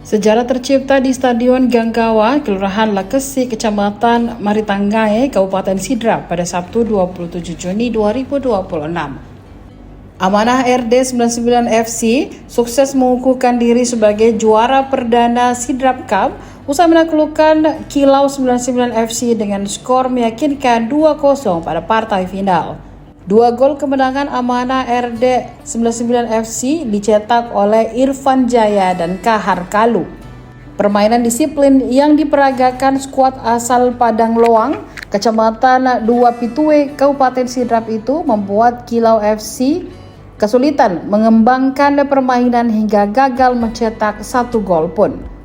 Sejarah tercipta di Stadion Gangkawa, Kelurahan Lakesi, Kecamatan Maritanggae, Kabupaten Sidrap pada Sabtu 27 Juni 2026. Amanah RD 99 FC sukses mengukuhkan diri sebagai juara perdana Sidrap Cup usai menaklukkan Kilau 99 FC dengan skor meyakinkan 2-0 pada partai final. 2 gol kemenangan Amanah RD 99 FC dicetak oleh Irfan Jaya dan Kahar Kalu. Permainan disiplin yang diperagakan skuad asal Padang Loang, Kecamatan Dua Pitue, Kabupaten Sidrap itu membuat Kilau FC kesulitan mengembangkan permainan hingga gagal mencetak 1 gol pun.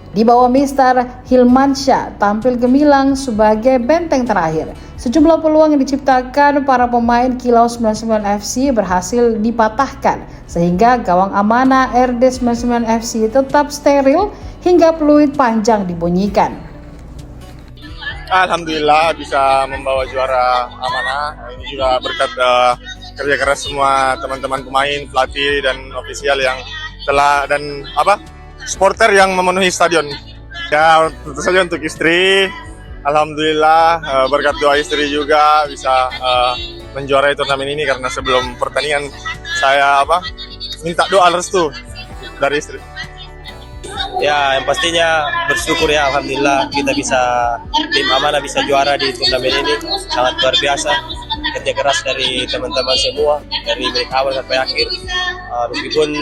Di bawah Mister Hilmansyah tampil gemilang sebagai benteng terakhir. Sejumlah peluang yang diciptakan para pemain Kilau 99 FC berhasil dipatahkan sehingga gawang Amanah RD 99 FC tetap steril hingga peluit panjang dibunyikan. Alhamdulillah bisa membawa juara Amanah. Ini juga berkat kerja keras semua teman-teman pemain, pelatih dan ofisial yang telah supporter yang memenuhi stadion. Ya, tentu saja untuk istri, alhamdulillah berkat doa istri juga bisa menjuarai turnamen ini karena sebelum pertandingan saya minta doa restu dari istri. Ya, yang pastinya bersyukur ya, alhamdulillah tim Amanah bisa juara di turnamen ini, sangat luar biasa. Kerja keras dari teman-teman semua dari awal sampai akhir. Meskipun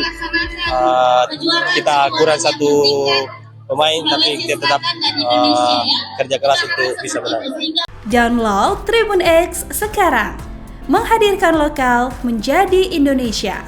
kita kurang 1 pemain, tapi kita tetap kerja keras untuk bisa menang. Download Tribun X sekarang, menghadirkan lokal menjadi Indonesia.